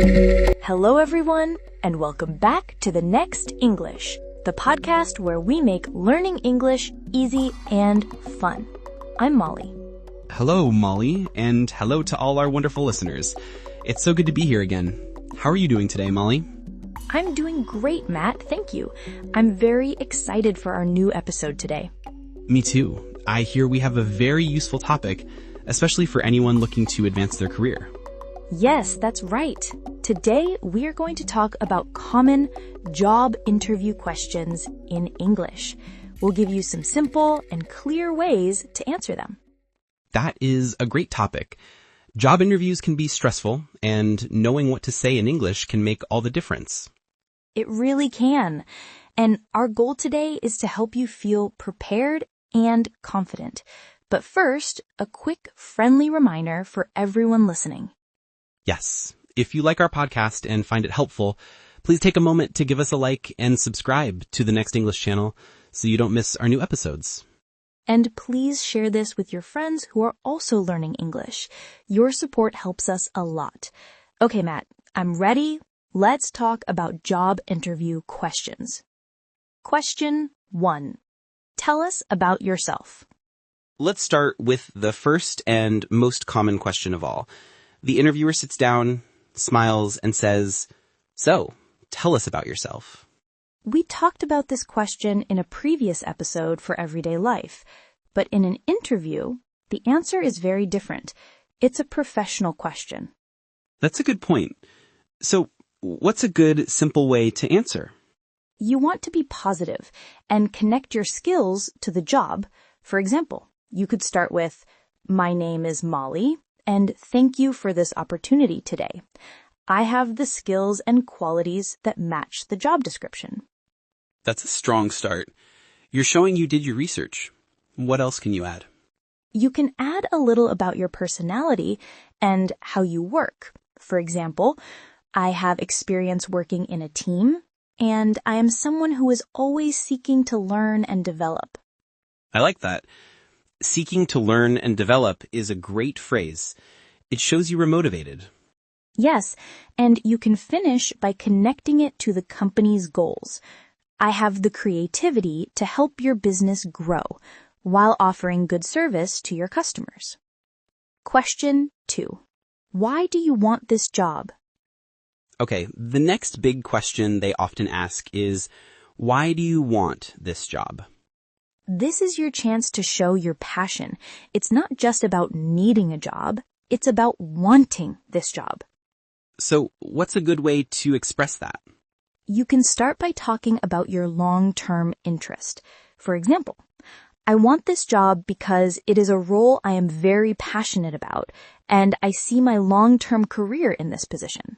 Hello, everyone, and welcome back to The Next English, the podcast where we make learning English easy and fun. I'm Molly. Hello, Molly, and hello to all our wonderful listeners. It's so good to be here again. How are you doing today, Molly? I'm doing great, Matt. Thank you. I'm very excited for our new episode today. Me too. I hear we have a very useful topic, especially for anyone looking to advance their career. Yes, that's right. Today, we are going to talk about common job interview questions in English. We'll give you some simple and clear ways to answer them. That is a great topic. Job interviews can be stressful, and knowing what to say in English can make all the difference. It really can. And our goal today is to help you feel prepared and confident. But first, a quick friendly reminder for everyone listening. Yes, if you like our podcast and find it helpful, please take a moment to give us a like and subscribe to the Next English channel so you don't miss our new episodes. And please share this with your friends who are also learning English. Your support helps us a lot. Okay, Matt, I'm ready. Let's talk about job interview questions. Question 1. Tell us about yourself. Let's start with the first and most common question of all. The interviewer sits down, smiles, and says, "So, tell us about yourself." We talked about this question in a previous episode for everyday life, but in an interview, the answer is very different. It's a professional question. That's a good point. So, what's a good, simple way to answer? You want to be positive and connect your skills to the job. For example, you could start with, "My name is Molly, and thank you for this opportunity today. I have the skills and qualities that match the job description." That's a strong start. You're showing you did your research. What else can you add? You can add a little about your personality and how you work. For example, "I have experience working in a team, and I am someone who is always seeking to learn and develop." I like that. Seeking to learn and develop is a great phrase. It shows you were motivated. Yes, and you can finish by connecting it to the company's goals. "I have the creativity to help your business grow while offering good service to your customers." Question 2. Why do you want this job? Okay, the next big question they often ask is, why do you want this job? This is your chance to show your passion. It's not just about needing a job. It's about wanting this job. So, what's a good way to express that? You can start by talking about your long-term interest. For example, "I want this job because it is a role I am very passionate about, and I see my long-term career in this position."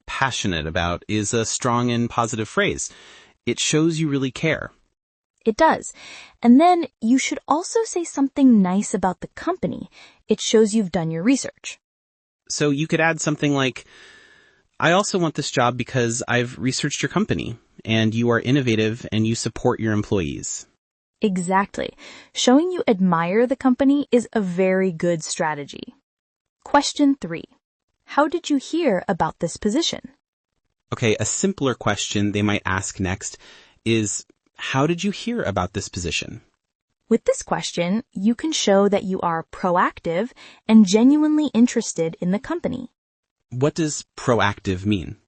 Passionate about is a strong and positive phrase. It shows you really care. It does. And then you should also say something nice about the company. It shows you've done your research. So you could add something like, "I also want this job because I've researched your company, and you are innovative and you support your employees." Exactly. Showing you admire the company is a very good strategy. Question 3. How did you hear about this position? Okay, a simpler question they might ask next is, how did you hear about this position? With this question, you can show that you are proactive and genuinely interested in the company. What does proactive mean?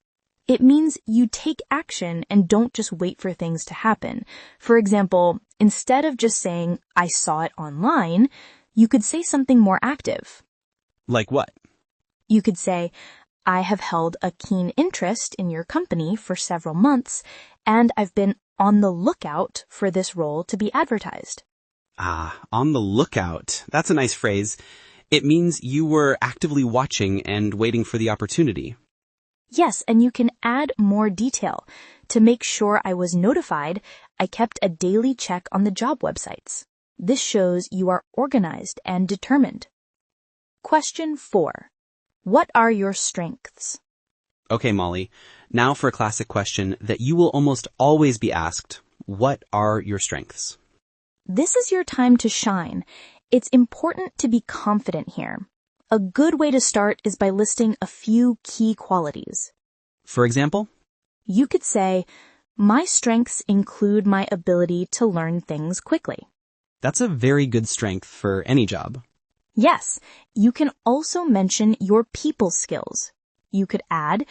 It means you take action and don't just wait for things to happen. For example, instead of just saying, "I saw it online," you could say something more active. Like what? You could say, "I have held a keen interest in your company for several months, and I've been on the lookout for this role to be advertised." On the lookout. That's a nice phrase. It means you were actively watching and waiting for the opportunity. Yes, and you can add more detail. To make sure I was notified, I kept a daily check on the job websites. This shows you are organized and determined. Question 4. What are your strengths? Okay, Molly. Now for a classic question that you will almost always be asked. What are your strengths? This is your time to shine. It's important to be confident here. A good way to start is by listing a few key qualities. For example, You could say, my strengths include my ability to learn things quickly. that's a very good strength for any job. Yes, you can also mention your people skills. You could add,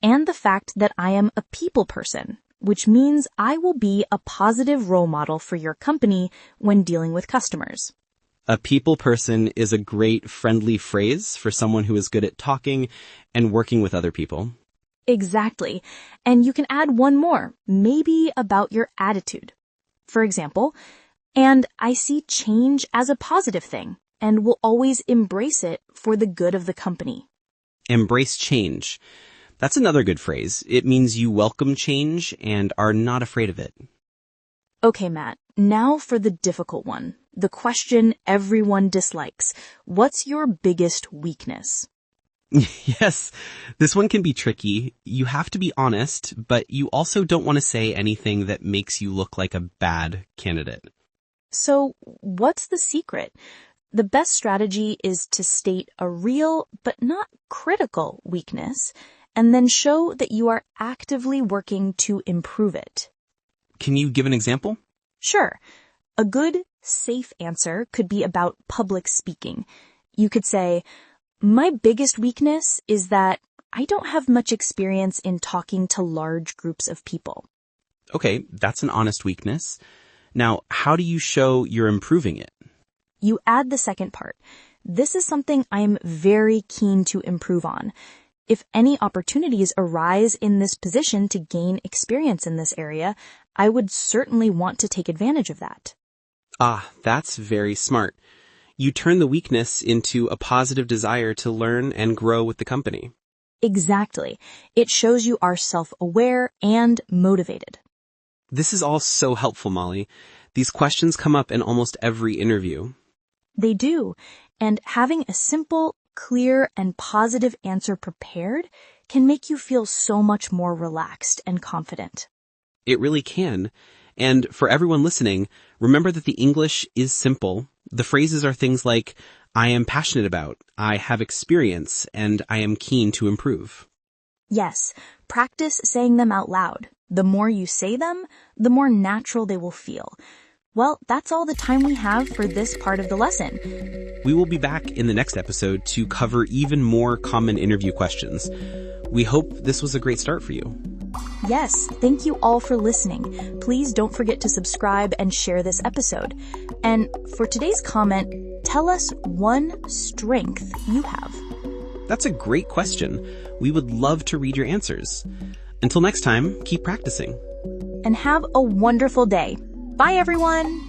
and the fact that I am a people person, which means I will be a positive role model for your company when dealing with customers. A people person is a great friendly phrase for someone who is good at talking and working with other people. Exactly. And you can add one more, maybe about your attitude. For example, and I see change as a positive thing and will always embrace it for the good of the company. Embrace change. That's another good phrase. It means you welcome change and are not afraid of it. Okay, Matt, now for the difficult one. The question everyone dislikes. What's your biggest weakness? Yes, this one can be tricky. You have to be honest, but you also don't want to say anything that makes you look like a bad candidate. So, what's the secret? The best strategy is to state a real but not critical weakness and then show that you are actively working to improve it. Can you give an example? Sure. A good, safe answer could be about public speaking. You could say, my biggest weakness is that I don't have much experience in talking to large groups of people. Okay, that's an honest weakness. Now, how do you show you're improving it? You add the second part. This is something I'm very keen to improve on. If any opportunities arise in this position to gain experience in this area, I would certainly want to take advantage of that. Ah, that's very smart. You turn the weakness into a positive desire to learn and grow with the company. Exactly. It shows you are self-aware and motivated. This is all so helpful, Molly. These questions come up in almost every interview. They do. And having a simple, clear, and positive answer prepared can make you feel so much more relaxed and confident. It really can. And for everyone listening, remember that the English is simple. The phrases are things like, I am passionate about, I have experience, and I am keen to improve. Yes, practice saying them out loud. The more you say them, the more natural they will feel. Well, that's all the time we have for this part of the lesson. We will be back in the next episode to cover even more common interview questions. We hope this was a great start for you. Yes, thank you all for listening. Please don't forget to subscribe and share this episode. And for today's comment, tell us one strength you have. That's a great question. We would love to read your answers. Until next time, keep practicing. And have a wonderful day. Bye, everyone!